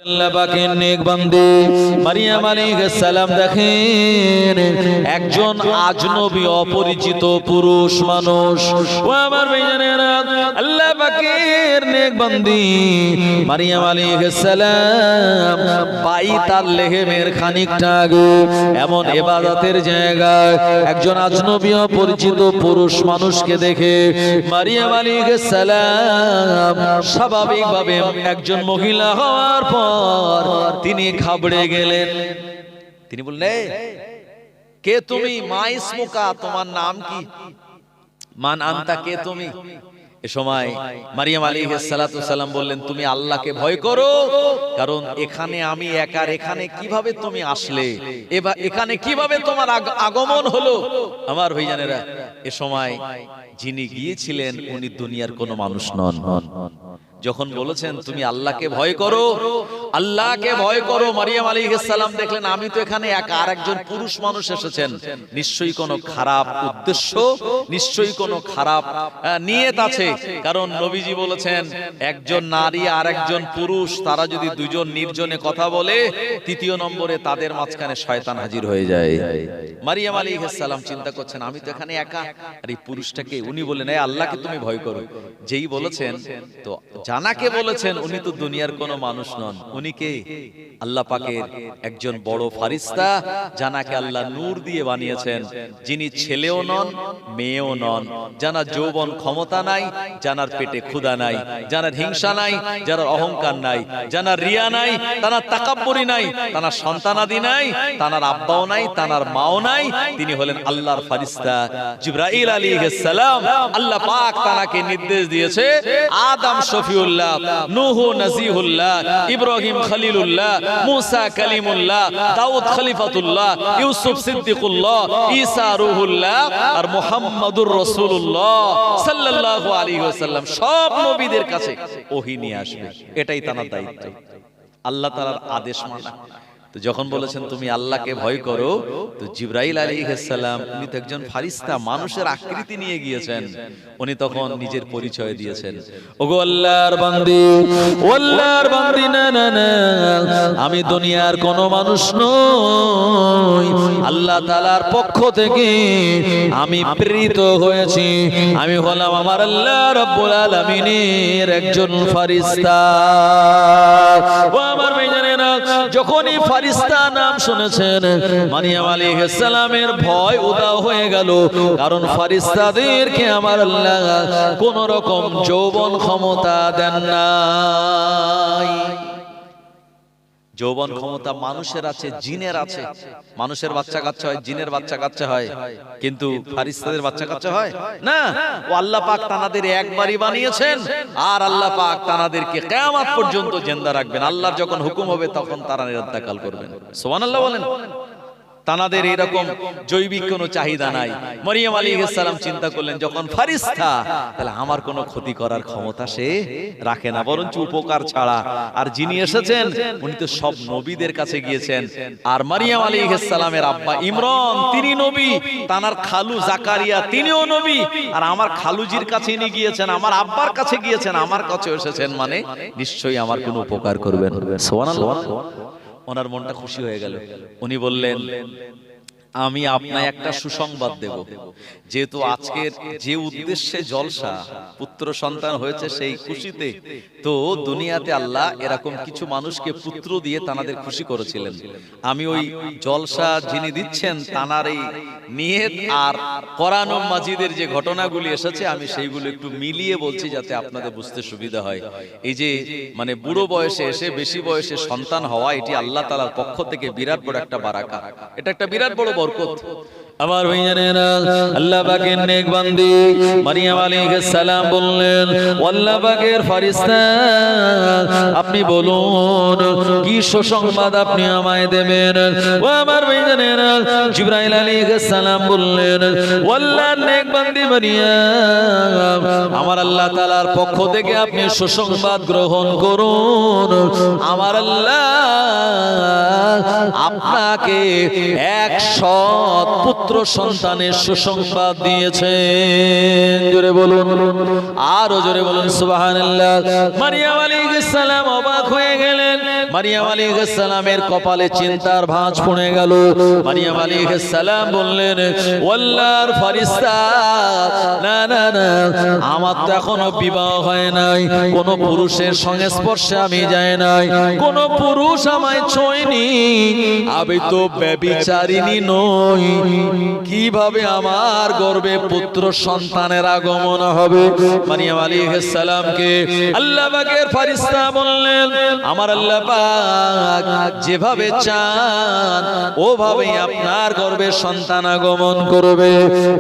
আল্লাহ পাকের নেক বান্দী মারিয়াম আলাইহিস সালাম দেখেন একজন আজনবী অপরিচিত পুরুষ মানুষ। ও আমার ভাইজানেরা, আল্লাহ পাকের নেক বান্দী মারিয়াম আলাইহিস সালাম বাইতুল লাহমের খানিকটা আগে এমন ইবাদতের জায়গায় একজন আজনবী অপরিচিত পুরুষ মানুষকে দেখে মারিয়াম আলাইহিস সালাম স্বাভাবিকভাবে একজন মহিলা হওয়ার পর তিনি ঘাবড়ে গেলেন। তিনি বললেন, কে তুমি? মা ইসমুকা, তোমার নাম কি? মান আনতা, কে তুমি? এ সময় মারিয়াম আলাইহিস সালাতু সালাম বললেন, তুমি আল্লাহকে ভয় করো, কারণ এখানে আমি একা, এখানে কিভাবে তুমি আসলে, এখানে কিভাবে তোমার আগমন হলো? আমার ভাইজানেরা, এ সময় যিনি গিয়েছিলেন উনি দুনিয়ার কোনো মানুষ নন। যখন বলেছেন তুমি আল্লাহকে ভয় করো, আল্লাহকে ভয় করো, মারিয়াম আলাইহিস সালাম দেখলেন আমি তো এখানে একা, আর একজন পুরুষ মানুষ এসেছেন, নিশ্চয়ই কোনো খারাপ উদ্দেশ্য, নিশ্চয়ই কোনো খারাপ নিয়ত আছে। কারণ নবীজি বলেছেন একজন নারী আর একজন পুরুষ তারা যদি দুজন নির্জনে কথা বলে, তৃতীয় নম্বরে তাদের মাঝখানে শয়তান হাজির হয়ে যায়। মারিয়াম আলাইহিস সালাম চিন্তা করছেন আমি তো এখানে একা, আর এই পুরুষটাকে? উনি বলেন এই আল্লাহকে তুমি ভয় করো। যেই বলেছেন, তো জানাকে বলেছেন উনি তো দুনিয়ার কোনো মানুষ নন, উনি কে? আল্লাহ পাকের একজন বড় ফারিস্তা, জানাকে আল্লাহ নূর দিয়ে বানিয়েছেন, যিনি ছেলেও নন মেয়েও নন, জানার যৌবন ক্ষমতা নাই, জানার পেটে ক্ষুধা নাই, জানার হিংসা নাই, জানার অহংকার নাই, জানার রিয়া নাই, তানার তাকাব্বুরি নাই, তানার সন্তানাদি নাই, তানার আব্বাও নাই, তানার মাও নাই। তিনি হলেন আল্লাহর ফারিস্তা জিবরাইল আলাইহিস সালাম। আল্লাহ পাক তানাকে নির্দেশ দিয়েছে আদম শফিউল্লাহ, নূহ নাজিহুল্লাহ, ইব্রাহিম খলিলুল্লাহ, মুসা কালিমুল্লাহ, দাউদ খলিফাতুল্লাহ, ইউসুফ সিদ্দিকুল্লাহ, ঈসা রূহুল্লাহ, আর মুহাম্মাদুর রাসূলুল্লাহ সাল্লাল্লাহু আলাইহি ওয়াসাল্লাম সব নবীদের কাছে ওহী নিয়ে আসবে। এটাই তার দায়িত্ব, আল্লাহ তাআলার আদেশ মানা। তো যখন বলেছেন তুমি আল্লাহকে ভয় করো, তো জিবরাইল আলাইহিস সালাম উনি তো একজন ফারিস্তা, মানুষের আকৃতি নিয়ে গিয়েছেন, উনি তখন নিজের পরিচয় দিয়েছেন, ওগো আল্লাহর বান্দি, ও আল্লাহর বান্দি, না না না, আমি দুনিয়ার কোনো মানুষ নই, আল্লাহ তাআলার পক্ষ থেকে আমি প্রেরিত হয়েছি, আমি হলাম আমার আল্লাহ রাব্বুল আলামিনের একজন ফারিস্তা। ও আমার ভাইজানেরা, যখনই ফারিস্তা নাম শুনেছেন মারিয়াম আলাইহিস সালামের ভয় উধাও হয়ে গেল, কারণ ফারিস্তাদেরকে আমার আল্লাহ কোন রকম যৌবন ক্ষমতা দেন নাই। যৌবন ক্ষমতা মানুষের আছে, জিনের আছে। মানুষের বাচ্চা কাচ্চা হয়, জিনের বাচ্চা কাচ্চা হয়, কিন্তু ফারিস্তাদের বাচ্চা কাচ্চা হয় না। ও আল্লাহ পাক তানাদের একবারই বানিয়েছেন, আর আল্লাহ পাক তানাদেরকে কিয়ামত পর্যন্ত জিন্দা রাখবেন। আল্লাহর যখন হুকুম হবে তখন তারা ইন্তেকাল করবেন। সুবহানাল্লাহ বলেন। তানাদের এরকম জৈবিক কোনো চাহিদা নাই। মারিয়াম আলাইহিস সালাম চিন্তা করলেন যখন ফারিস্তা, তাহলে আমার কোনো ক্ষতি করার ক্ষমতা সে রাখে না, বরঞ্চ উপকার ছাড়া। আর যিনি এসেছেন উনি তো সব নবীদের কাছে গিয়েছেন, আর মারিয়াম আলাইহিস সালামের আব্বা ইমরান তিনি নবী, তানার খালু জাকারিয়া তিনিও নবী, আর আমার খালুজির কাছে ইনি গিয়েছেন, আমার আব্বার কাছে গিয়েছেন, আমার কাছে এসেছেন, মানে নিশ্চয়ই আমার কোনো উপকার করবেন। সুবহানাল্লাহ। ওনার মনটা খুশি হয়ে গেল। উনি বললেন আমি আপনাকে একটা সুসংবাদ দেব, যেহেতু আজকের যে উদ্দেশ্যে জলসা, পুত্র সন্তান হয়েছে সেই খুশিতে, তো দুনিয়াতে আল্লাহ এরকম কিছু মানুষকে পুত্র দিয়ে তানাদের খুশি করেছিলেন। আমি ওই জলসা যিনি দিচ্ছেন তানার এই নিয়ত আর কোরআন ও মাজিদের যে ঘটনাগুলি এসেছে আমি সেইগুলো একটু মিলিয়ে বলছি যাতে আপনাদের বুঝতে সুবিধা হয়। এই যে মানে বুড়ো বয়সে এসে বেশি বয়সে সন্তান হওয়া, এটি আল্লাহ তাআলার পক্ষ থেকে বিরাট বড় একটা বারাকা, এটা একটা বিরাট বড় বরকত। আমার ভাইজানেরা, আল্লাহ পাকের নেক বান্দি মারিয়াম আলাইহিস সালাম বললেন, আল্লাহ পাকের ফারিস্তা আপনি বলুন কি সুসংবাদ আপনি আমায় দেবেন? ও আমার ভাইজানেরা, জিবরাইল আলাইহিস সালাম বললেন, আল্লাহর নেক বান্দি মারিয়াম, আমার আল্লাহ তাআলার পক্ষ থেকে আপনি সুসংবাদ গ্রহণ করুন। আমার আল্লাহ আপনাকে 100 পুত্র সন্তানের সুসংবাদ দিয়েছেন। জোরে বলুন, আরো জোরে বলুন সুবহানাল্লাহ। মারিয়াম আলাইহিস সালাম অবাক হয়ে গেলেন, মারিয়াম আলাইহিস সালামের কপালে চিন্তার ভাঁজ পড়ে গেল। মারিয়াম আলাইহিস সালাম বললেন, ও আল্লাহর ফেরেশতা, না না না, আমার তো এখনো বিবাহ হয় নাই, কোন পুরুষের সংস্পর্শে আমি যাই নাই, কোন পুরুষ আমায় ছোঁয়নি, আমি তো ব্যভিচারিণী নই, কিভাবে আমার গর্ভে পুত্র সন্তানের আগমন হবে? মারিয়াম আলাইহিস সালামকে আল্লাহ পাকের ফেরেশতা বললেন, আমার আল্লাহ পাক যেভাবে চান ওভাবেই আপনার গর্ভে সন্তান আগমন করবে।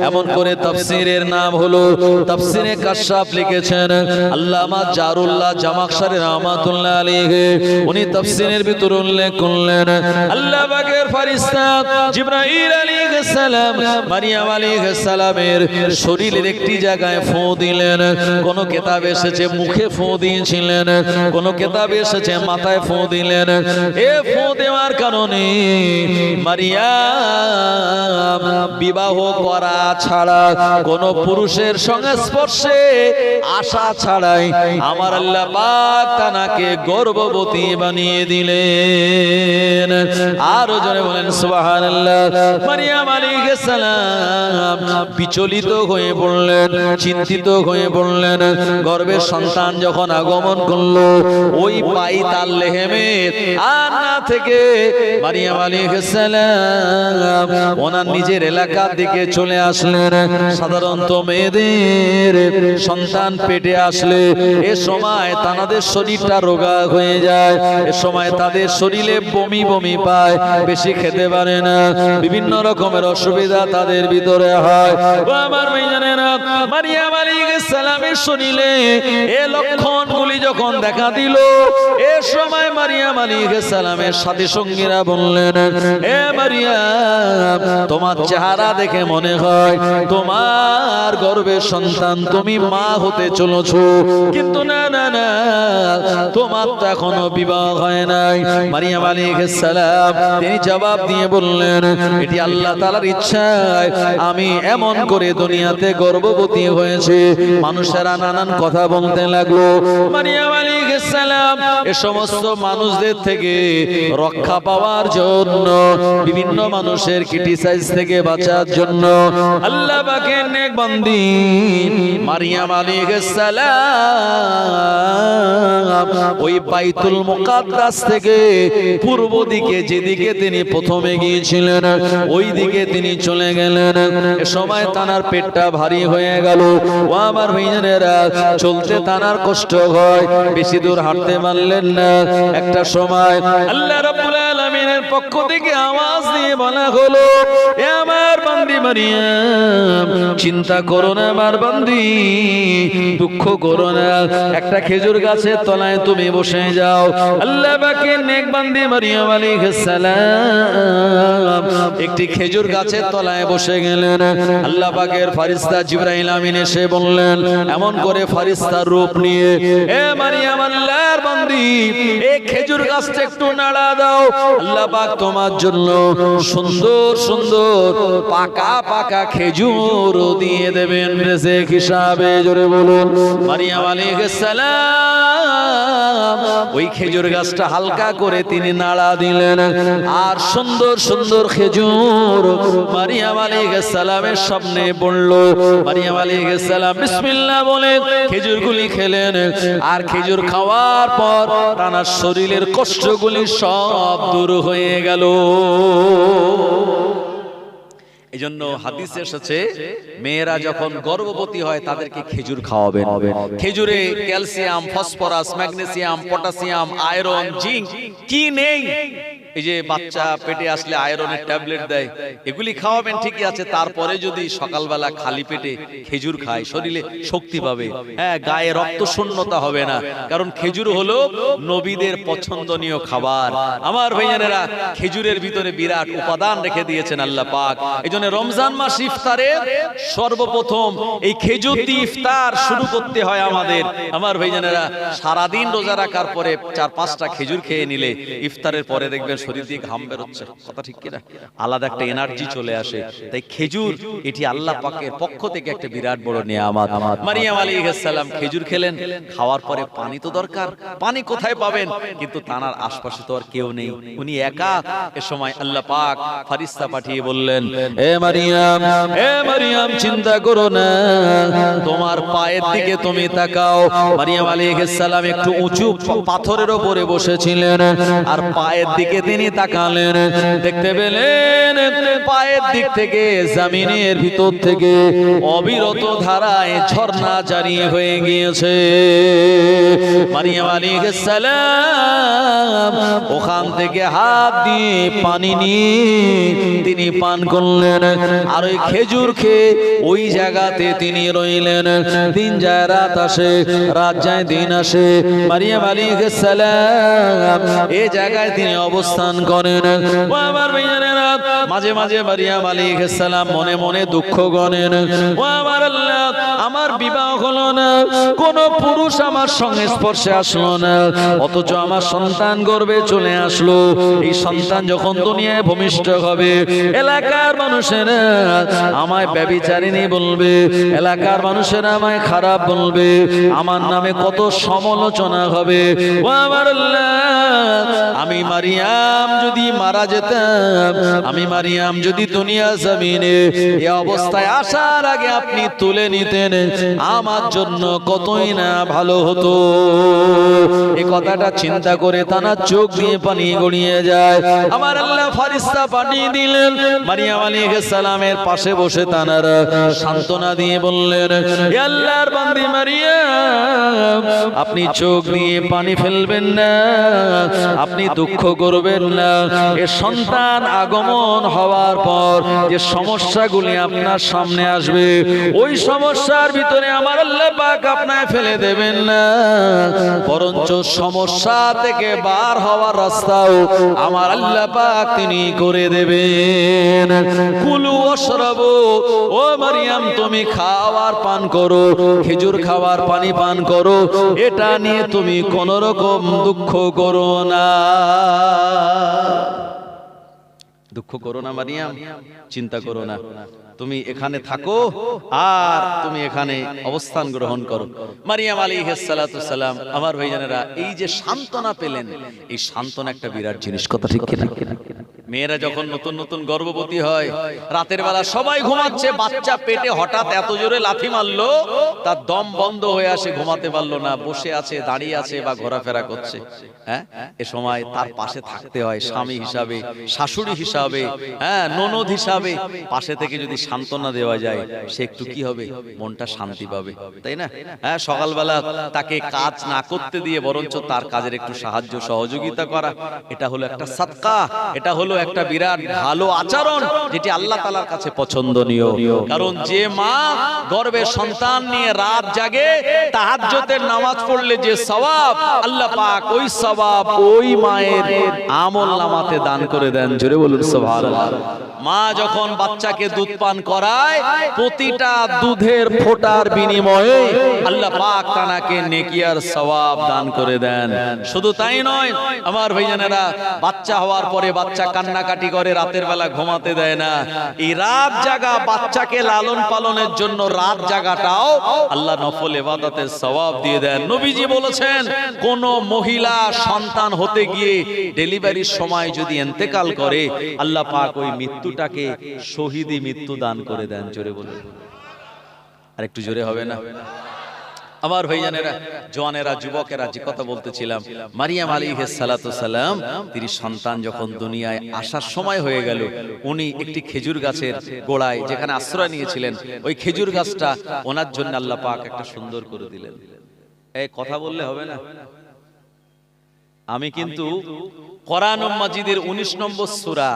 এমন করে তাফসীরের নাম হলো তাফসীরে কাশফ লিখেছেন আল্লামা জারুল্লাহ জামাখশারী রাহমাতুল্লাহ আলাইহি। উনি তাফসীরের ভিতর উল্লেখ করলেন, আল্লাহ পাকের ফেরেশতা জিবরাইল আলাইহিস সালাম মারিয়াম আলাইহিস সালামের শরীরের একটি জায়গায় ফু দিলেন। কোন কিতাবে এসেছে মুখে ফু দিয়েছিলেন, কোন কিতাবে এসেছে মাথায় ফু দিলেন। এ ফু দেওয়ার কারণে মারিয়াম বিবাহ করা ছাড়া, কোন পুরুষের সংস্পর্শে আসা ছাড়াই আমার আল্লাহ পাক তাকে গর্ভবতী বানিয়ে দিলেন। আরো জোরে বলেন সুবহানাল্লাহ। মারিয়াম আলাইহিস সালাম বিচলিত হয়ে পড়লেন, চিন্তিত হয়ে পড়লেন। গর্ভের সন্তান যখন আগমন করলো, ওই পাইতাল লেহেমে আর না থেকে মারিয়াম আলাইহিস সালাম ওনার নিজের এলাকার দিকে চলে আসলেন। সাধারণত মেয়েদের সন্তান পেটে আসলে এ সময় তাদের শরীরটা রোগা হয়ে যায়, এ সময় তাদের শরীরে বমি বমি পায়, বেশি খেতে পারে না, বিভিন্ন রকমের অসুবিধা তাদের ভিতরে হয়। ও আমার ভাইজানেরা, মারিয়াম আলাইহিস সালামের শরীরে এই লক্ষণগুলি যখন দেখা দিল, এ সময় মারিয়াম আলাইহিস সালামের সাথী সঙ্গীরা বললেন, এ মারিয়াম, তোমার চেহারা দেখে মনে হয় তোমার গর্ভের সন্তান, তুমি মা হতে চলেছো, কিন্তু না না না, তোমার তো এখনো বিবাহ হয় নাই। মারিয়াম আলাইহিস সালাম তিনি জবাব দিয়ে বললেন, এটি আল্লাহ তাআলার ইচ্ছায় আমি এমন করে দুনিয়াতে গর্ভবতী হয়েছে। মানুষেরা নানান কথা বলতে লাগলো। মারিয়াম আলাইহিস সালাম এ সমস্ত মানুষদের থেকে রক্ষা পাওয়ার জন্য, বিভিন্ন মানুষের ক্রিটিসাইজ থেকে বাঁচার জন্য আল্লাহ পাকের নেক বান্দি মারিয়াম আলাইহিস সালাম ওই বাইতুল মুকাদ্দাস থেকে পূর্ব দিকে যেদিকে তিনি প্রথমে গিয়েছিলেন ওই দিকে তিনি চলে গেলেন। এ সময় তানার পেটটা ভারী হয়ে গেল। ও আমার ভাইজানেরা, চলতে তানার কষ্ট হয়, বেশি দূর হাঁটতে পারলেন না। একটা সময় আল্লাহ রাব্বুল আলামিনের পক্ষ থেকে আওয়াজ দিয়ে বলা হলো, এ আমার বান্দি মারিয়াম, চিন্তা করো না আমার বান্দি, দুঃখ করো না, একটা খেজুর গাছের তলায় তুমি বসে যাও। আল্লাহ পাকের নেক বান্দি মারিয়াম আলাইহিস সালাম একটি খেজুর গাছের তলায় বসে গেলেন। আল্লাহ পাকের ফেরেশতা জিবরাইল আমিন এসে বললেন, এমন করে ফেরেশতার রূপ নিয়ে, এ মারিয়াম, আল্লাহর বান্দি, এই খেজুর গাছটা একটু নাড়া দাও, আল্লাহ পাক তোমার জন্য সুন্দর সুন্দর পাকা পাকা খেজুর দিয়ে দেবেন রিজিক হিসাবে। জোরে বলুন মারিয়াম আলাইহিস সালাম ওই খেজুর গাছটা হালকা করে তিনি নাড়া দিলেন, আর সুন্দর সুন্দর খেজুর মারিয়াম আলাইহিস সালামের সামনে পড়ল। মারিয়াম আলাইহিস সালাম বিসমিল্লাহ বলে খেজুরগুলি খেলেন, আর খেজুর খাওয়ার পর তার শরীরের কষ্টগুলি সব দূর হয়ে গেল। এজন্য হাদিসে এসেছে, মেয়েরা যখন গর্ভবতী হয় তাদেরকে খেজুর খাওয়াবেন। খেজুরে calcium, phosphorus, magnesium, potassium, iron, zinc কি নেই? এই যে বাচ্চা পেটে আসলে আয়রনের ট্যাবলেট দেয়, এগুলি খাওয়াবেন ঠিকই আছে। তারপরে যদি সকালবেলা খালি পেটে খেজুর খায়, শরীরে শক্তি পাবে, হ্যাঁ, গায়ে রক্ত শূন্যতা হবে না। কারণ খেজুর হলো নবীদের পছন্দনীয় খাবার। আমার ভাইয়ানেরা, খেজুরের ভিতরে বিরাট উপাদান রেখে দিয়েছেন আল্লাহ পাক। এজন্য রমজান মাস ইফতারে সর্বপ্রথম এই খেজুর দিয়ে ইফতার শুরু করতে হয় আমাদের। আমার ভাইজানেরা, সারাদিন রোজা রাখার পরে 4-5টা খেজুর খেয়ে নিলে ইফতারের পরে দেখবেন শরীর দিয়ে ঘাম বেরোচ্ছে, কথা ঠিক কিনা, আলাদা একটা এনার্জি চলে আসে। তাই খেজুর এটি আল্লাহ পাকের পক্ষ থেকে একটা বিরাট বড় নিয়ামত। মারিয়াম আলাইহিস সালাম খেজুর খেলেন, খাওয়ার পরে পানি তো দরকার, পানি কোথায় পাবেন? কিন্তু তানার আশপাশে তো আর কেউ নেই, উনি একা। এ সময় আল্লাহ পাক ফেরেশতা পাঠিয়ে বললেন, এ মারিয়াম, এ মারিয়াম, চিন্তা করো না, তোমার পায়ের দিকে তুমি তাকাও। মারিয়াম আলাইহিস সালাম একটু উঁচু পাথরের উপরে বসেছিলেন, আর পায়ের দিকে তিনি তাকালেন, দেখতে পেলেন পায়ের দিক থেকে জমিনের ভিতর থেকে অবিরত ধারায় ঝর্ণা জারি হয়ে গিয়েছে। মারিয়াম আলাইহিস সালাম ওখান থেকে হাত দিয়ে পানি নিয়ে তিনি পান করলেন, আর ওই খেজুর খেয়ে ওই জায়গাতে তিনি রইলেন। দিন যায় রাত আসে, রাত যায় দিন আসে, মারিয়াম আলাইহিস সালাম এই জায়গায় তিনি অবস্থান করেন। ও আমার ভাইয়েরা, মাঝে মাঝে মারিয়াম আলাইহিস সালাম মনে মনে দুঃখ গনেন, ও আমার আল্লাহ, আমার বিবাহ হলো না, কোন পুরুষ আমার সংস্পর্শে আসলো না, অথচ আমার সন্তান গর্ভে চলে আসলো। এই সন্তান যখন দুনিয়ায় ভূমিষ্ঠ হবে, এলাকার মানুষেরা আমায় ব্যভিচারিণী বলবে, এলাকার মানুষেরা আমায় খারাপ বলবে, আমার নামে কত সমালোচনা হবে। ও আমার আল্লাহ, আমি মারিয়াম যদি মারা যেতাম, আমি মারিয়াম যদি দুনিয়া জমিনে এই অবস্থায় আসার আগে আপনি তুলে নিতেন, আমার জন্য কতই না ভালো হতো। এই কথাটা চিন্তা করে তানার চোখ দিয়ে পানি গড়িয়ে যায়। আমার আল্লাহ ফেরেশতা পাঠিয়ে দিলেন, মারিয়াম আলাইহিস সালামের পাশে বসে তানারা সান্ত্বনা দিয়ে বললেন, হে আল্লাহর বান্দি মারিয়াম, আপনি চোখ দিয়ে পানি ফেলবেন না, আপনি দুঃখ করবেন না। এ সন্তান আগমন হওয়ার পর যে সমস্যাগুলি আপনার সামনে আসবে, ওই সমস্যার ভিতরে আমার আল্লাহ পাক আপনাকে ফেলে দেবেন না, বরঞ্চ সমস্যা থেকে বার হওয়ার রাস্তাও আমার আল্লাহ পাক তিনি করে দেবেন। কুলু ওয়াশরাবু, ও মারিয়াম তুমি খাওয়ার পান করো, খেজুর খাওয়ার পানি পান করো, এটা নিয়ে তুমি কোন রকম দুঃখ করো না। দুঃখ করো না মারিয়াম, চিন্তা করো না, তুমি এখানে থাকো আর তুমি এখানে অবস্থান গ্রহণ করো। মারিয়াম আলাইহিস সালাতু সালাম, আমার ভাইজানেরা, এই যে সান্ত্বনা পেলেন, এই সান্ত্বনা একটা বিরাট জিনিস, কথা ঠিক কিনা? মেয়েরা যখন নতুন নতুন গর্ভবতী হয়, রাতের বেলা সবাই ঘুমাচ্ছে, বাচ্চা পেটে হঠাৎ এত জোরে লাথি মারলো, তার দম বন্ধ হয়ে আসে, ঘুমাতে পারলো না, বসে আছে, দাঁড়িয়ে আছে বা ঘোরাফেরা করছে। হ্যাঁ, এ সময় তার পাশে থাকতে হয়, স্বামী হিসাবে, শাশুড়ি হিসাবে, হ্যাঁ, ননদ হিসাবে পাশে থেকে যদি সান্ত্বনা দেওয়া যায়, সে একটু কি হবে, মনটা শান্তি পাবে, তাই না? হ্যাঁ, সকালবেলা তাকে কাজ না করতে দিয়ে বরঞ্চ তার কাজের একটু সাহায্য সহযোগিতা করা, এটা হলো একটা সাদকা, এটা হলো একটা বিরাট ভালো আচরণ, যেটি আল্লাহ তাআলার কাছে পছন্দনীয়। কারণ যে মা গর্ভে সন্তান নিয়ে রাত জাগে, তাহাজ্জুদের নামাজ পড়লে যে সওয়াব, আল্লাহ পাক ওই সওয়াব ওই মায়ের আমলনামাতে দান করে দেন। জোরে বলুন সুবহানাল্লাহ। মা যখন বাচ্চাকে দুধ পান করায়, প্রতিটা দুধের ফোঁটার বিনিময়ে আল্লাহ পাক তাকে নেকি আর সওয়াব দান করে দেন। শুধু তাই নয় আমার ভাইজানেরা, বাচ্চা হওয়ার পরে বাচ্চা কান্নাকাটি করে, রাতের বেলা ঘুমাতে দেয় না, এই রাত জাগা বাচ্চাকে লালন পালনের জন্য রাত জাগাটাও আল্লাহ নফল ইবাদতের সওয়াব দিয়ে দেন। নবীজি বলেছেন, কোন মহিলা সন্তান হতে গিয়ে ডেলিভারির সময় যদি ইন্তেকাল করে, আল্লাহ পাক ওই মৃত্যুটাকে শহীদি মৃত্যু দান করে দেন। জোরে বলুন, আর একটু জোরে হবে না? আমার ভাইজানেরা, জওয়ানেরা, যুবকেরা, যে কথা বলতেছিলাম, মারিয়াম আলাইহিস সালাতু সালাম, তিনি সন্তান যখন দুনিয়ায় আসার সময় হয়ে গেল, উনি একটি খেজুর গাছের গোড়ায় যেখানে আশ্রয় নিয়েছিলেন, ওই খেজুর গাছটা ওনার জন্য আল্লাহ পাক একটা সুন্দর করে দিলেন। এই কথা বললে হবে না? আমি কিন্তু কোরআন মাজিদের 19 নম্বর সূরা,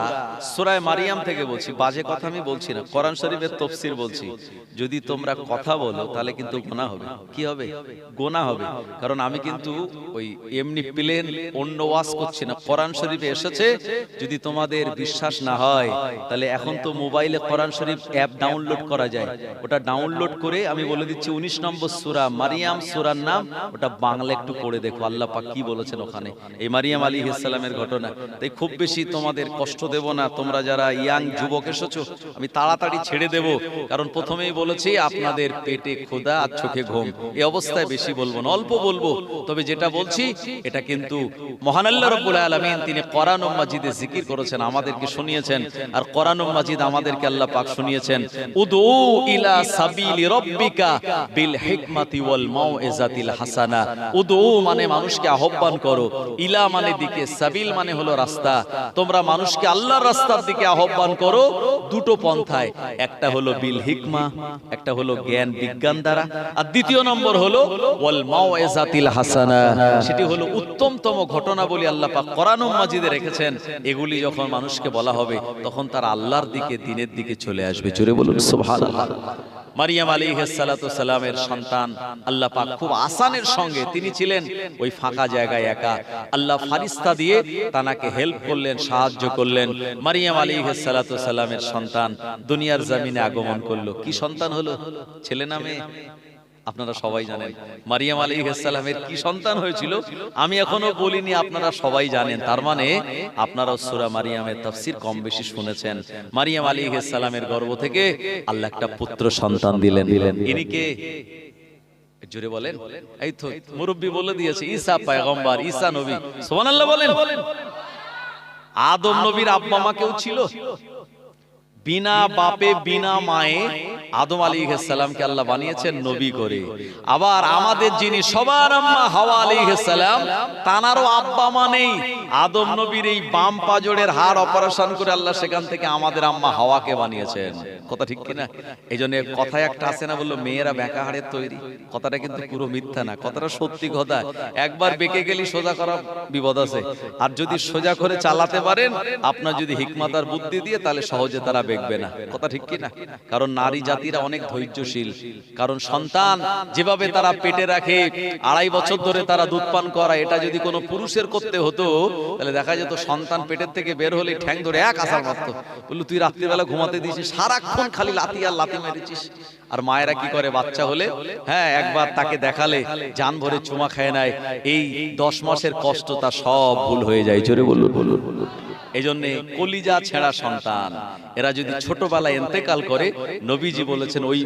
সূরা মারিয়াম থেকে বলছি, বাজে কথা আমি বলছি না, কোরআন শরীফের তাফসীর বলছি। যদি তোমরা কথা বলো তাহলে কিন্তু গুনাহ হবে। কি হবে? গুনাহ হবে। কারণ আমি কিন্তু ওই এমনি প্লেন অন্য ওয়াজ করছি না, কোরআন শরীফে এসেছে। যদি তোমাদের বিশ্বাস না হয় তাহলে এখন তো মোবাইলে কোরআন শরীফ অ্যাপ ডাউনলোড করা যায়, ওটা ডাউনলোড করে আমি বলে দিচ্ছি 19 নম্বর সূরা মারিয়াম, সূরার নাম, ওটা বাংলা একটু পড়ে দেখো আল্লাহ পাক কি বলেছেন ওখানে। এই মারিয়াম আলাইহিস সালামের ঘটনা। তাই খুব বেশি তোমাদের কষ্ট দেব না, তোমরা যারা ইয়াং যুবক এসেছো আমি তাড়াতাড়ি ছেড়ে দেব, কারণ প্রথমেই বলেছি আপনাদের পেটে ক্ষুধা আর চোখে ঘুম। এই অবস্থায় বেশি বলবো না, অল্প বলবো। তবে যেটা বলছি এটা কিন্তু মহান আল্লাহ রাব্বুল আলামিন তিনি কোরআন মাজিদে জিকির করেছেন, আমাদেরকে শুনিয়েছেন। আর কোরআন মাজিদ আমাদেরকে আল্লাহ পাক শুনিয়েছেন, উদউ ইলা সাবিলি রাব্বিকা বিল হিকমাতি ওয়াল মাউইজাতিল হাসানা। উদউ মানে মানুষকে আহ্বান করো, ইলা মানে দিকে, সাবিল মানে হলো রাস্তা। তোমরা মানুষকে আল্লাহর রাস্তার দিকে আহ্বান করো দুটো পন্থায়, একটা হলো বিল হিকমা, একটা হলো জ্ঞান বিজ্ঞান দ্বারা, আর দ্বিতীয় নম্বর হলো ওয়াল মাউইজাতিল হাসানা, সেটি হলো উত্তমতম ঘটনাবলী আল্লাহ পাক কোরআন মাজিদে রেখেছেন। এগুলি যখন মানুষকে বলা হবে তখন তারা আল্লাহর দিকে, দ্বীনের দিকে চলে আসবে। জোরে বলুন সুবহানাল্লাহ। মারিয়াম আলাইহিস সালাতু সালামের সন্তান আল্লাহ পাক খুব আসানের সঙ্গে, তিনি ছিলেন ওই ফাঁকা জায়গায় একা, আল্লাহ ফারিস্তা দিয়ে তানাকে হেল্প করলেন, সাহায্য করলেন। মারিয়াম আলাইহিস সালাতু সালামের সন্তান দুনিয়ার জমিনে আগমন করলো। কি সন্তান হলো? ছেলে না মেয়ে? আপনারা সবাই জানেন মারিয়াম আলাইহিস সালামের কি সন্তান হয়েছিল, আমি এখনো বলিনি, আপনারা সবাই জানেন। তার মানে আপনারা সূরা মারিয়ামের তাফসীর কম বেশি শুনেছেন। মারিয়াম আলাইহিস সালামের গর্ভ থেকে আল্লাহ একটা পুত্র সন্তান দিলেন। ইনি কে? জোরে বলেন। এই তো মুরব্বি বলে দিয়েছে, ঈসা পয়গম্বর, ঈসা নবী। সুবহানাল্লাহ বলেন। আদম নবীর আব্বা মা কেউ ছিল? বিনা বাপে বিনা মায়ে আদম আলাইহিস সালামকে আল্লাহ বানিয়েছেন নবী করে। আবার আমাদের যিনি সবার আম্মা হাওয়া আলাইহিস সালাম, তানারও আব্বা মা নেই। আদম নবীর এই বাম পাজরের হাড় অপারেশন করে আল্লাহ সেখান থেকে আমাদের আম্মা হাওয়াকে বানিয়েছেন। কথা ঠিক কিনা? এইজন্য কথায় একটা আছে না, বললো মেয়েরা বেঁকা হাড়ের তৈরি। কথাটা কিন্তু পুরো মিথ্যা না, কথাটা সত্যি কথা। একবার বেঁকে গেলে সোজা করা বিপদ আছে, আর যদি সোজা করে চালাতে পারেন আপনার যদি হিকমত আর বুদ্ধি দিয়ে, তাহলে সহজে তারা বেঁকবে না। কথা ঠিক কিনা? কারণ নারী জাতিরা অনেক ধৈর্যশীল। কারণ সন্তান যেভাবে তারা পেটে রাখে, 2.5 বছর ধরে তারা দুধ পান করা, এটা যদি কোনো পুরুষের করতে হতো তাহলে দেখা যেত সন্তান পেটের থেকে বের হলে ঠ্যাং ধরে এক আছাড় মারতো। বললো তুই রাত্রিবেলা ঘুমাতে দিয়েছিস, সারাক্ষণ খালি লাথি আর লাথি মেরেছিস। আর মায়েরা কি করে বাচ্চা হলে, হ্যাঁ একবার তাকে দেখালে জান ভরে চুমা খায় নাই, এই 10 মাসের কষ্ট তার সব ভুল হয়ে যায়। জোরে বলুন বলুন বলুন। এই জন্য কলিজা ছেঁড়া সন্তান এরা যদি ছোটবেলায় ইন্তেকাল করে, নবীজি বলেছেন ওই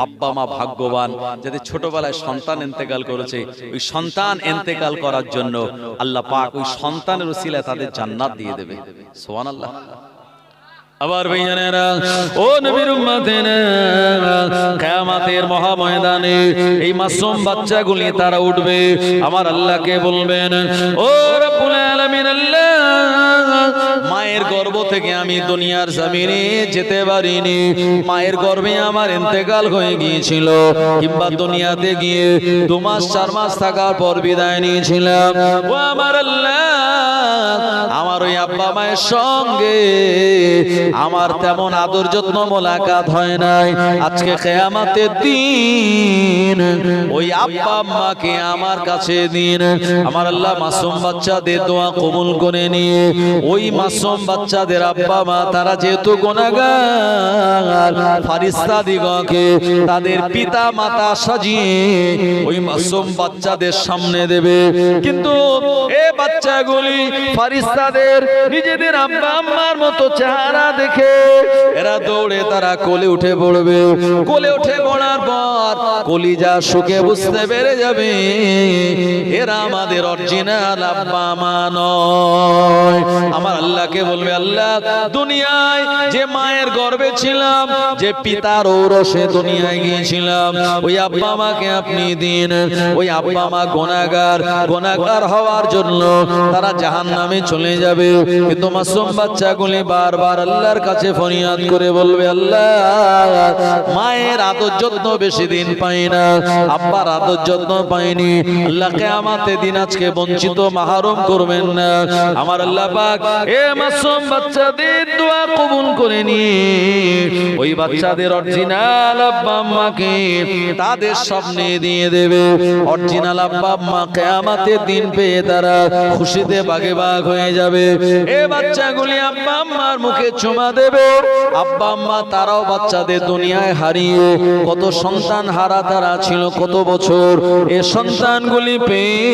আব্বা মা ভাগ্যবান যাদের ছোটবেলায় সন্তান ইন্তেকাল করেছে। ওই সন্তান ইন্তেকাল করার জন্য আল্লাহ পাক ওই সন্তানের উসিলায় তাদের জান্নাত দিয়ে দেবে। সুবহানাল্লাহ। আবার ভাইজানেরা, ও নবীর উম্মতেরা, কিয়ামতের মহা ময়দানে এই মাসুম বাচ্চাগুলি তারা উঠবে, আমার আল্লাহকে বলবেন, ও রব্বুল আলামিন আল্লাহ, মায়ের গর্ভ থেকে আমি দুনিয়ার জমিনে যেতে পারিনি, মায়ের গর্ভে আমার ইন্তেকাল হয়ে গিয়েছিল, কিংবা দুনিয়াতে গিয়ে 2 মাস 4 মাস থাকার পর বিদায় নিয়েছিলাম। ও আমার আল্লাহ, আমার ওই আব্বা মায়ের সঙ্গে আমার তেমন আদর যত্ন মোলাকাত হয় নাই। আজকে কিয়ামতের দিন ওই আব্বা আম্মাকে আমার কাছে দিন, আমার আল্লাহ মাসুম বাচ্চাদের দোয়া কবুল করে নিয়ে ওই মাসুম বাচ্চাদের আব্বা মা তারা যেহেতু গুনাহগার, ফারিস্তা দিগকে তাদের পিতা মাতা সাজিয়ে ওই মাসুম বাচ্চাদের সামনে দেবে। কিন্তু এ বাচ্চাগুলি ফারিস্তাদের নিজেদের আব্বা আম্মার মতো চেহারা দেখে এরা দৌড়ে তারা কোলে উঠে পড়বে। কোলে উঠে পড়ার পর কলিজা শুকে বুঝতে পেরে যাবে এরা আমাদের অরিজিনাল আব্বা মা নয়। আমার আল্লাহকে বলবে, আল্লাহ দুনিয়ায় যে মায়ের গর্ভে ছিলাম, যে পিতার ঔরসে দুনিয়ায় গিয়েছিলাম, ওই আব্বা মাকে আপনি দিন। ওই আব্বা মা গুনাহগার হওয়ার জন্য তারা জাহান্নামে চলে যাবে। কিন্তু মাসুম বাচ্চাগুলি বারবার আল্লাহর কাছে ফরিয়াদ করে বলবে, আল্লাহ মায়ের আদর যত্ন বেশি দিন পাই না, আব্বার আদর যত্ন পাইনি, আল্লাহ কিয়ামতের দিন আজকে বঞ্চিত মাহরুম করবেন না। আমার আল্লাহ পাক এ মাসুম বাচ্চাদের দোয়া কবুল করে নিয়ে ওই বাচ্চাদের অরিজিনাল আব্বা আম্মাকে তাদের সামনে দিয়ে দেবে। অরিজিনাল আব্বা আম্মা কিয়ামতের দিন পেয়ে তারা খুশিতে বাগে বাগ হয়ে যাবে। এ বাচ্চাগুলি আব্বা আম্মার মুখে চুমা দেবে। আব্বা আম্মা তারাও বাচ্চাদের দুনিয়ায় হারিয়ে কত সন্তান হারা তারা ছিল কত বছর, এ সন্তানগুলি পেয়ে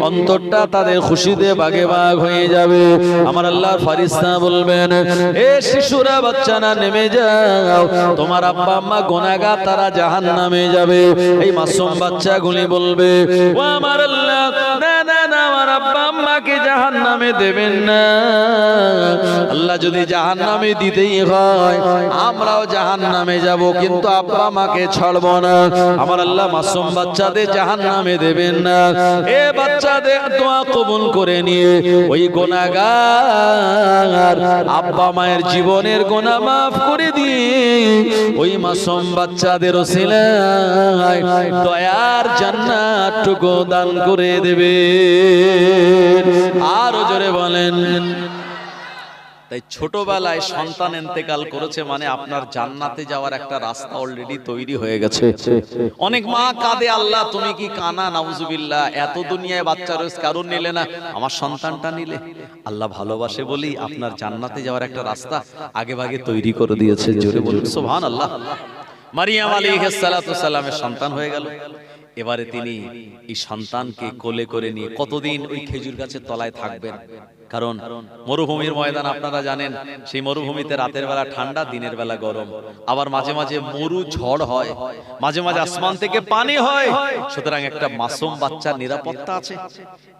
অন্তরটা তাদের খুশিতে বাগে বাগ হয়ে যাবে। আমার আল্লাহর ফেরেশতা বলবেন, এ শিশুরা বাচ্চারা নেমে যাও, তোমার আব্বা আম্মা গুনাহগার, তারা জাহান্নামে যাবে। এই মাসুম বাচ্চাগুলি বলবে, ও আমার আল্লাহ, না না না, আমার আব্বা আম্মাকে জাহান্নামে দেবেন না। আল্লাহ যদি জাহান্নামে দিতেই হয় আমরাও জাহান্নামে যাব, কিন্তু আব্বা মাকে ছাড়ব না। আমার আল্লাহ মাসুম বাচ্চাদের জাহান্নামে দেবেন না। এ বাচ্চাদের দোয়া কবুল করে নিয়ে ওই গুনাহগার আব্বা মায়ের জীবনের গুনাহ মাফ করে দিয়ে ওই মাসুম বাচ্চাদের ওসিলায় দয়ার জান্নাতটুকু দান করে দেবে। আরো জোরে বলেন। তাই ছোটবেলায় সন্তান ইন্তেকাল করেছে মানে আপনার জান্নাতে যাওয়ার একটা রাস্তা অলরেডি তৈরি হয়ে গেছে। অনেক মা কাঁদে, আল্লাহ তুমি কি কানা, নাউজুবিল্লাহ, এত দুনিয়ায় বাচ্চা রয়েছে কারণ নিলে না, আমার সন্তানটা নিলে। আল্লাহ ভালোবাসে বলি আপনার জান্নাতে যাওয়ার একটা রাস্তা আগে ভাগে তৈরি করে দিয়েছে। জোরে বলুন সুবহানাল্লাহ। মারিয়াম আলাইহিস সালাতু সালামের সন্তান হয়ে গেল। এবারে তিনি এই সন্তানকে কোলে করে নিয়ে কতদিন ওই খেজুর গাছের তলায় থাকবেন, কারণ মরুভূমির ময়দান আপনারা জানেন, সেই মরুভূমিতে রাতের বেলা ঠান্ডা, দিনের বেলা গরম, আবার মাঝে মাঝে মরু ঝড় হয়, মাঝে মাঝে আসমান থেকে পানি হয়। সুতরাং একটা মাসুম বাচ্চার নিরাপত্তা আছে।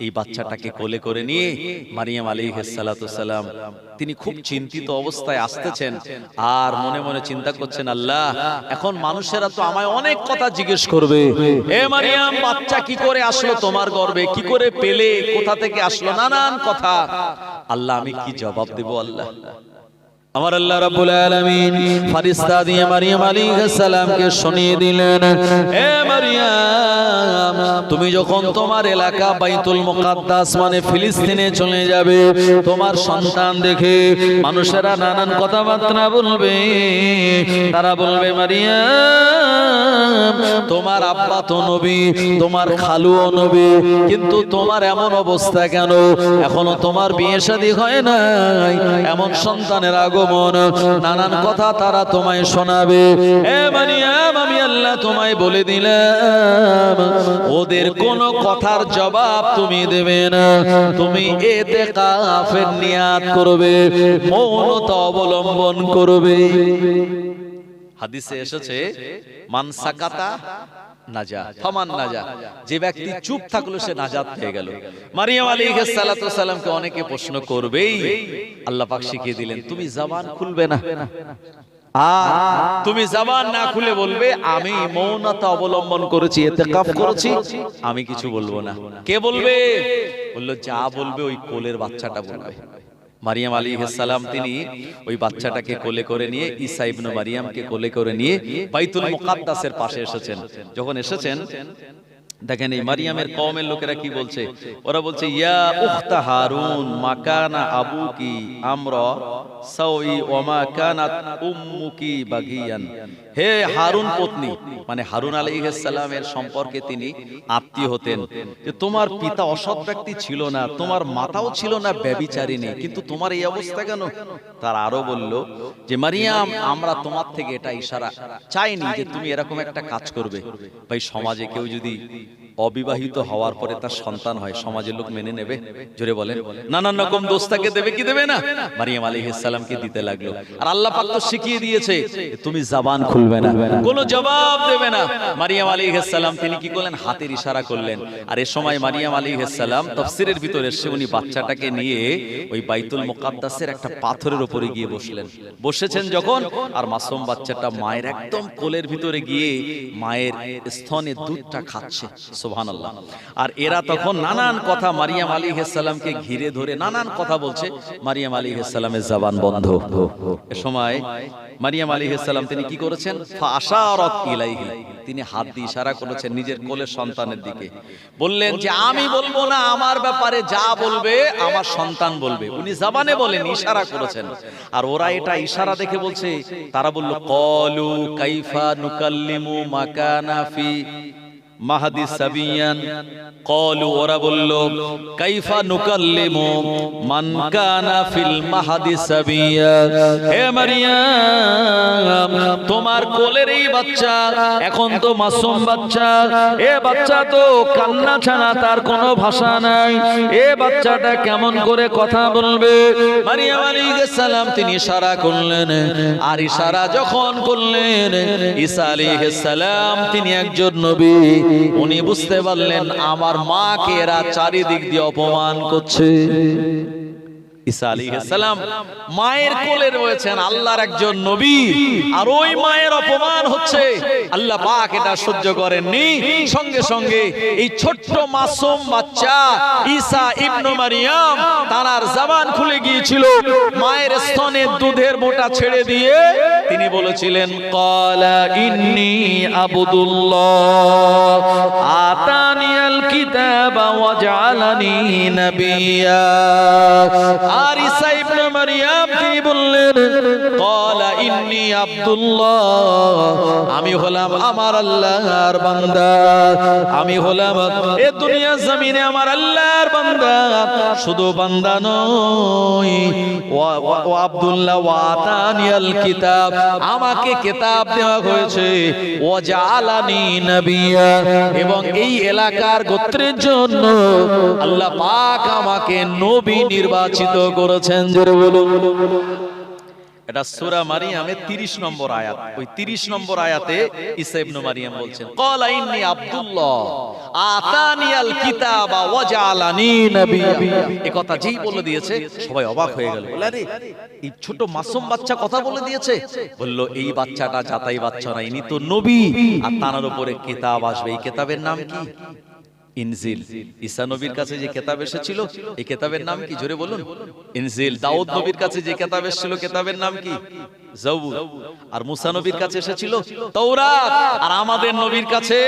এই বাচ্চাটাকে কোলে করে নিয়ে মারিয়াম আলাইহিস সালাতু সালাম তিনি খুব চিন্তিত অবস্থায় আসতেছেন আর মনে মনে চিন্তা করছেন, আল্লাহ এখন মানুষেরা তো আমায় অনেক কথা জিজ্ঞেস করবে, এ মারিয়াম বাচ্চা কি করে আসলো তোমার গর্ভে, কি করে পেলে, কোথা থেকে আসলো, নানান কথা। আল্লাহ আমি কি জবাব দেব? আল্লাহ আমার আল্লাহ রাব্বুল আলামিন ফেরেশতা দিয়ে মারিয়াম আলাইহিস সালামকে শুনিয়ে দিলেন, হে মারিয়াম তুমি যখন তোমার এলাকা বাইতুল মুকাদ্দাস মানে ফিলিস্তিনে চলে যাবে, তোমার সন্তান দেখে মানুষেরা নানান কথাবার্তা বলবে। তারা বলবে, মারিয়াম তোমার আব্বা তো নবী, তোমার খালুও নবী, কিন্তু তোমার এমন অবস্থা কেন, এখনো তোমার বিয়ে শাদী হয় নাই, এমন সন্তানের আগমন, নানান কথা তারা তোমায় শোনাবে। এ মারিয়াম আমি আল্লাহ তোমায় বলে দিলাম, ওদের কোনো কথার জবাব তুমি দেবে না, তুমি ইতিকাফের নিয়াত করবে, মৌনতা অবলম্বন করবে। হাদিসে এসেছে, মান সাকাতা নাজা ফামান নাজা, যে ব্যক্তি চুপ থাকলো সে নাজাত পেয়ে গেল। মারিয়াম আলাইহিস সালাতু সালামকে অনেকে প্রশ্ন করবেই, আল্লাহ পাক শিখিয়ে দিলেন তুমি জবান খুলবে না, আর তুমি জবান না খুলে বলবে আমি মৌনতা অবলম্বন করেছি, ইতিকাফ করেছি, আমি কিছু বলবো না। কে বলবে? বলল যা বলবে ওই কোলের বাচ্চাটা বলবে। মারিয়াম আলাইহিস সালাম তিনি ওই বাচ্চাটাকে কোলে করে নিয়ে, ঈসা ইবনে মারিয়ামকে কোলে করে নিয়ে বাইতুল মুকাদ্দাসের পাশে এসেছেন। যখন এসেছেন দেখেন এই মারিয়ামের কওমের লোকেরা কি বলছে, ওরা বলছে, ইয়া উখতা হারুন মাকানা আবুকি আমরা সাওই ওয়া মা কানাত উম্মুকি বাগিয়ান। হে হারুন পত্নী, মানে হারুন আলাইহিস সালামের সম্পর্কে তিনি আত্মীয় হতেন, যে তোমার পিতা অসৎ ব্যক্তি ছিল না, তোমার মাতাও ছিল না ব্যভিচারিণী, কিন্তু তোমার এই অবস্থা কেন? তার আরো বলল যে মারিয়াম আমরা তোমার থেকে এটা ইশারা চাইনি যে তুমি এরকম একটা কাজ করবে। ভাই সমাজে কেউ যদি অবিবাহিত হওয়ার পরে তার সন্তান হয়, সমাজের লোক মেনে নেবে? জোরে বলেন। নানান রকম দোষ তাকে দেবে কি দেবে না? মারিয়াম আলাইহিস সালামকে দিতে লাগলো। আর আল্লাহ পাক তো শিখিয়ে দিয়েছে তুমি জবান খুলবে না, কোনো জবাব দেবে না। মারিয়াম আলাইহিস সালাম তিনি কি করলেন? হাতের ইশারা করলেন। আর এই সময় মারিয়াম আলাইহিস সালাম তাফসীরের ভিতরে এসে উনি বাচ্চাটাকে নিয়ে ওই বাইতুল মুকাদ্দাসের একটা পাথরের উপরে গিয়ে বসলেন। বসেছেন যখন, আর মাসুম বাচ্চাটা মায়ের একদম কোলের ভিতরে গিয়ে মায়ের স্তনের দুধটা খাচ্ছে। সুবহানাল্লাহ। আর এরা তখন নানান কথা মারিয়াম আলাইহিস সালামকে ঘিরে ধরে নানান কথা বলছে, মারিয়াম আলাইহিস সালামের জবান বন্ধ। এ সময় মারিয়াম আলাইহিস সালাম তিনি কি করেছেন? ফাআশারাত ইলাইহি, তিনি হাত দিয়ে ইশারা করেছেন নিজের কোলের সন্তানের দিকে, বললেন যে আমি বলবো না, আমার ব্যাপারে যা বলবে আমার সন্তান বলবে। উনি জবানে বলেন, ইশারা করেছেন। আর ওরা এটা ইশারা দেখে বলছে, তারা বলল ক্বালু কাইফা নুকাল্লিমু মাকানা ফি মাহাদি সাবিয়ান, ক্বালু ওরা বলল কাইফা নুকাল্লিমু মান কানা ফিল মাহাদি সাবিয়া, হে মারিয়াম তোমার কোলের এই বাচ্চা এখন তো মাসুম বাচ্চা, এ বাচ্চা তো কান্না ছাড়া তার কোনো ভাষা নাই, এ বাচ্চাটা কেমন করে কথা বলবে? মারিয়াম আলাইহিস সালাম তিনি ইশারা করলেন, আর ইশারা যখন করলেন ঈসা আলাইহিস সালাম তিনি একজন নবী, উনি বুঝতে পারলেন আমার মাকে এরা চারিদিক দিয়ে অপমান করছে। ঈসা আলাইহিস সালাম মায়ের কোলে রয়েছেন, আল্লাহর একজন নবী, আর ওই মায়ের অপমান হচ্ছে। আল্লাহ পাক এটা সহ্য করেননি, সঙ্গে সঙ্গে এই ছোট্ট মাসুম বাচ্চা ঈসা ইবনে মারিয়াম তার জবান খুলে গিয়েছিল, মায়ের স্তনে দুধের বোঁটা ছেড়ে দিয়ে তিনি বলেছিলেন ক্বালা ইন্নী আবদুল্লাহ আতানিয়াল কিতাবা ওয়া জাআলানি নাবিয়্যা। আর ঈসা ইবনে মারিয়াম তিনি বললেন ক্বালা ইন্নী আব্দুল্লাহ, আমি হলাম আমার আল্লাহর বান্দা, আমি হলাম এই দুনিয়া জমিনে আমার আল্লাহর বান্দা, শুধু বান্দা নয় ওয়া আব্দুল্লাহ ওয়া আতানিয়াল কিতাব, আমাকে কিতাব দেওয়া হয়েছে, ওয়া জাআলানি নাবিয়্যা, এবং এই এলাকার গোত্রের জন্য আল্লাহ পাক আমাকে নবী নির্বাচিত করেছেন। জোরে বলুন। এটা সূরা মারিয়ামের 30 নম্বর আয়াত। ওই 30 নম্বর আয়াতে ঈসা ইবনে মারিয়াম বলছেন ক্বালা ইন্নী আব্দুল্লাহ আতানিয়াল কিতাবা ওয়া জাআলানি নাবিয়্যা। এই কথা যেই বলে দিয়েছে সবাই অবাক হয়ে গেল, বলে আরে এই ছোট মাসুম বাচ্চা কথা বলে দিয়েছে। বলল এই বাচ্চাটা যাতাই বাচ্চা না, ইনি তো নবী, আর তার উপরে কিতাব আসবে। এই কিতাবের নাম কি? ইনজিল। ঈসা নবীর কাছে যে কিতাব এসেছিল এই কিতাবের নাম কি? জোরে বলুন। ইনজিল। দাউদ নবীর কাছে যে কিতাব এসেছিল কিতাবের নাম কি? জবুর। আর মুসা নবীর কাছে এসেছিল তাওরাত, আর আমাদের নবীর কাছে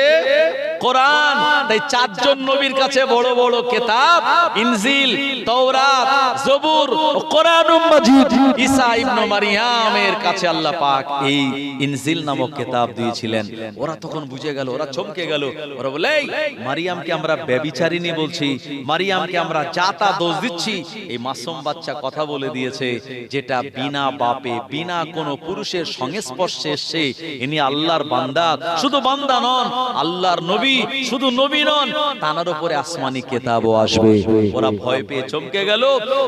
কোরআন। তাই চারজন নবীর কাছে বড় বড় কিতাব ইনজিল, তাওরাত, জবুর ও কোরআনুম মাজিদ। ঈসা ইবনে মারিয়ামের কাছে আল্লাহ পাক এই ইনজিল নামক কিতাব দিয়েছিলেন। ওরা তখন বুঝে গেল, ওরা চমকে গেল। ওরা বলে এই মারিয়ামকে আমরা ব্যভিচারিণী বলছি, মারিয়ামকে আমরা জাতা দোষ দিচ্ছি, এই মাসুম বাচ্চা কথা বলে দিয়েছে যেটা বিনা বাপে বিনা কোন পুরুষের সংস্পর্শে এসে ইনি আল্লাহর বান্দা, শুধু বান্দা নন আল্লাহর নবী, শুধু নবী নন তার উপরে আসমানি কিতাবও আসবে। ওরা ভয় পেয়ে চমকে গেল।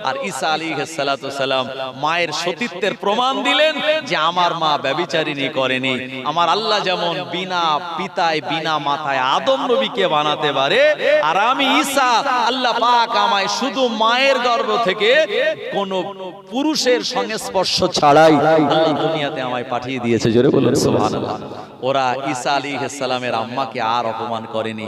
আর ঈসা আলাইহিস সালাতু সালাম মায়ের সতীত্বের প্রমাণ দিলেন যে আমার মা ব্যভিচারিণী করেনি। আমার আল্লাহ যেমন বিনা পিতায় বিনা মাথায় আদম নবীকে বানাতে পারে, আর আমি ঈসা আল্লাহ পাক আমায় শুধু মায়ের গর্ভ থেকে কোন পুরুষের সংস্পর্শ ছাড়াই আল্লাহ দুনিয়াতে আমায় পাঠিয়ে দিয়েছে। জোরে বলুন সুবহানাল্লাহ। ওরা ঈসা আলাইহিস সালামের আম্মাকে আর অপমান করেনি।